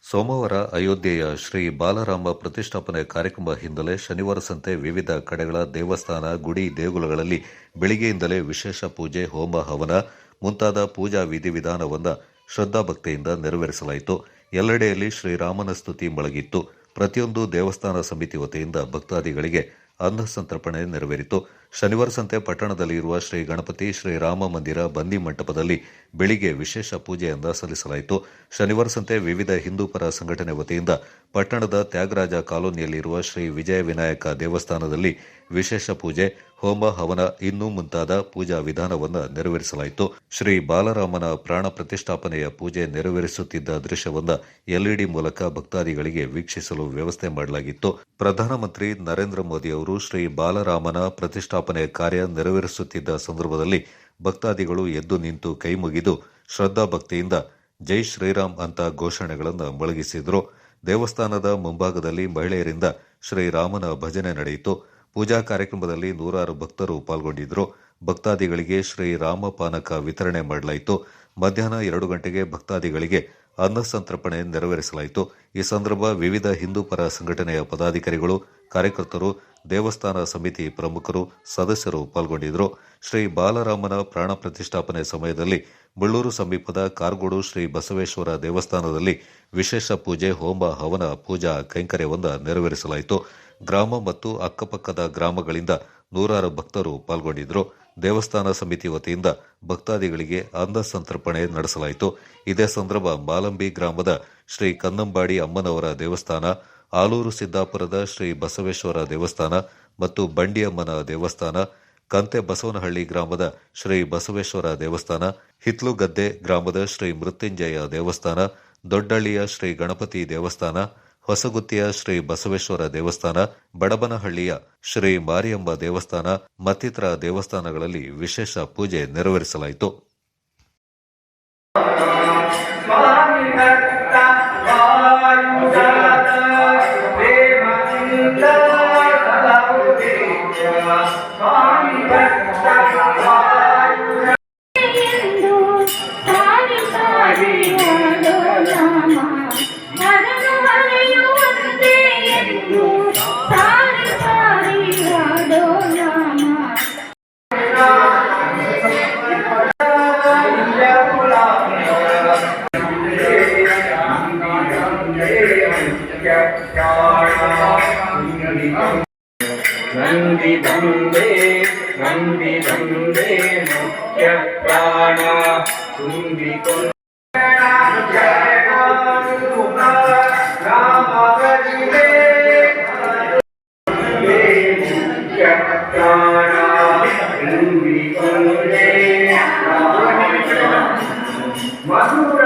ಸೋಮವಾರ ಅಯೋಧ್ಯೆಯ ಶ್ರೀ ಬಾಲರಾಮ ಪ್ರತಿಷ್ಠಾಪನೆ ಕಾರ್ಯಕ್ರಮ ಹಿನ್ನೆಲೆ ಶನಿವಾರ ಸಂತೆ ವಿವಿಧ ಕಡೆಗಳ ದೇವಸ್ಥಾನ, ಗುಡಿ, ದೇಗುಲಗಳಲ್ಲಿ ಬೆಳಿಗ್ಗೆಯಿಂದಲೇ ವಿಶೇಷ ಪೂಜೆ, ಹೋಮ, ಹವನ ಮುಂತಾದ ಪೂಜಾ ವಿಧಿವಿಧಾನವನ್ನು ಶ್ರದ್ಧಾಭಕ್ತಿಯಿಂದ ನೆರವೇರಿಸಲಾಯಿತು. ಎಲ್ಲೆಡೆಯಲ್ಲಿ ಶ್ರೀರಾಮನ ಸ್ತುತಿ ಮೊಳಗಿತ್ತು. ಪ್ರತಿಯೊಂದು ದೇವಸ್ಥಾನ ಸಮಿತಿ ವತಿಯಿಂದ ಭಕ್ತಾದಿಗಳಿಗೆ ಅನ್ನ ಸಂತರ್ಪಣೆ ನೆರವೇರಿತು. ಶನಿವಾರ ಸಂತೆ ಪಟ್ಟಣದಲ್ಲಿ ಇರುವ ಶ್ರೀ ಗಣಪತಿ ಶ್ರೀರಾಮ ಮಂದಿರ ಬನ್ನಿ ಮಂಟಪದಲ್ಲಿ ಬೆಳಿಗ್ಗೆ ವಿಶೇಷ ಪೂಜೆಯಿಂದ ಸಲ್ಲಿಸಲಾಯಿತು. ಶನಿವಾರ ಸಂತೆ ವಿವಿಧ ಹಿಂದೂ ಪರ ಸಂಘಟನೆ ವತಿಯಿಂದ ಪಟ್ಟಣದ ತ್ಯಾಗರಾಜ ಕಾಲೋನಿಯಲ್ಲಿರುವ ಶ್ರೀ ವಿಜಯ ವಿನಾಯಕ ದೇವಸ್ಥಾನದಲ್ಲಿ ವಿಶೇಷ ಪೂಜೆ, ಹೋಮ, ಹವನ ಇನ್ನೂ ಮುಂತಾದ ಪೂಜಾ ವಿಧಾನವನ್ನು ನೆರವೇರಿಸಲಾಯಿತು. ಶ್ರೀ ಬಾಲರಾಮನ ಪ್ರಾಣ ಪ್ರತಿಷ್ಠಾಪನೆಯ ಪೂಜೆ ನೆರವೇರಿಸುತ್ತಿದ್ದ ದೃಶ್ಯವನ್ನು ಎಲ್ಇಡಿ ಮೂಲಕ ಭಕ್ತಾದಿಗಳಿಗೆ ವೀಕ್ಷಿಸಲು ವ್ಯವಸ್ಥೆ ಮಾಡಲಾಗಿತ್ತು. ಪ್ರಧಾನಮಂತ್ರಿ ನರೇಂದ್ರ ಮೋದಿ ಅವರು ಶ್ರೀ ಬಾಲರಾಮನ ಪ್ರತಿಷ್ಠಾಪನೆ ಕಾರ್ಯ ನೆರವೇರಿಸುತ್ತಿದ್ದ ಸಂದರ್ಭದಲ್ಲಿ ಭಕ್ತಾದಿಗಳು ಎದ್ದು ನಿಂತು ಕೈಮುಗಿದು ಶ್ರದ್ಧಾಭಕ್ತಿಯಿಂದ ಜೈ ಶ್ರೀರಾಮ್ ಅಂತ ಘೋಷಣೆಗಳನ್ನು ಮೊಳಗಿಸಿದರು. ದೇವಸ್ಥಾನದ ಮುಂಭಾಗದಲ್ಲಿ ಮಹಿಳೆಯರಿಂದ ಶ್ರೀರಾಮನ ಭಜನೆ ನಡೆಯಿತು. ಪೂಜಾ ಕಾರ್ಯಕ್ರಮದಲ್ಲಿ ನೂರಾರು ಭಕ್ತರು ಪಾಲ್ಗೊಂಡಿದ್ದರು. ಭಕ್ತಾದಿಗಳಿಗೆ ಶ್ರೀರಾಮ ಪಾನಕ ವಿತರಣೆ ಮಾಡಲಾಯಿತು. ಮಧ್ಯಾಹ್ನ 2 ಗಂಟೆಗೆ ಭಕ್ತಾದಿಗಳಿಗೆ ಅನ್ನ ಸಂತರ್ಪಣೆ ನೆರವೇರಿಸಲಾಯಿತು. ಈ ಸಂದರ್ಭ ವಿವಿಧ ಹಿಂದೂ ಪರ ಸಂಘಟನೆಯ ಪದಾಧಿಕಾರಿಗಳು, ಕಾರ್ಯಕರ್ತರು, ದೇವಸ್ಥಾನ ಸಮಿತಿ ಪ್ರಮುಖರು, ಸದಸ್ಯರು ಪಾಲ್ಗೊಂಡಿದ್ದರು. ಶ್ರೀ ಬಾಲರಾಮನ ಪ್ರಾಣ ಪ್ರತಿಷ್ಠಾಪನೆ ಸಮಯದಲ್ಲಿ ಮುಳ್ಳೂರು ಸಮೀಪದ ಕಾರ್ಗೋಡು ಶ್ರೀ ಬಸವೇಶ್ವರ ದೇವಸ್ಥಾನದಲ್ಲಿ ವಿಶೇಷ ಪೂಜೆ, ಹೋಮ, ಹವನ ಪೂಜಾ ಕೈಂಕರ್ಯವನ್ನು ನೆರವೇರಿಸಲಾಯಿತು. ಗ್ರಾಮ ಮತ್ತು ಅಕ್ಕಪಕ್ಕದ ಗ್ರಾಮಗಳಿಂದ ನೂರಾರು ಭಕ್ತರು ಪಾಲ್ಗೊಂಡಿದ್ದರು. ದೇವಸ್ಥಾನ ಸಮಿತಿ ವತಿಯಿಂದ ಭಕ್ತಾದಿಗಳಿಗೆ ಅನ್ನ ಸಂತರ್ಪಣೆ ನಡೆಸಲಾಯಿತು. ಇದೇ ಸಂದರ್ಭ ಮಾಲಂಬಿ ಗ್ರಾಮದ ಶ್ರೀ ಕನ್ನಂಬಾಡಿ ಅಮ್ಮನವರ ದೇವಸ್ಥಾನ, ಆಲೂರು ಸಿದ್ದಾಪುರದ ಶ್ರೀ ಬಸವೇಶ್ವರ ದೇವಸ್ಥಾನ ಮತ್ತು ಬಂಡಿಯಮ್ಮನ ದೇವಸ್ಥಾನ, ಕಂತೆ ಬಸವನಹಳ್ಳಿ ಗ್ರಾಮದ ಶ್ರೀ ಬಸವೇಶ್ವರ ದೇವಸ್ಥಾನ, ಹಿತ್ಲುಗದ್ದೆ ಗ್ರಾಮದ ಶ್ರೀ ಮೃತ್ಯುಂಜಯ ದೇವಸ್ಥಾನ, ದೊಡ್ಡಳ್ಳಿಯ ಶ್ರೀ ಗಣಪತಿ ದೇವಸ್ಥಾನ, ಹೊಸಗುತ್ತಿಯ ಶ್ರೀ ಬಸವೇಶ್ವರ ದೇವಸ್ಥಾನ, ಬಡಬನಹಳ್ಳಿಯ ಶ್ರೀ ಮಾರಿಯಮ್ಮ ದೇವಸ್ಥಾನ ಮತ್ತಿತರ ದೇವಸ್ಥಾನಗಳಲ್ಲಿ ವಿಶೇಷ ಪೂಜೆ ನೆರವೇರಿಸಲಾಯಿತು. ನಂದಿ ಬಂದೆ ಮುಖ್ಯ ಪ್ರಾಣ ತುಂಬಿಕೊಂಡು ಮಧುರ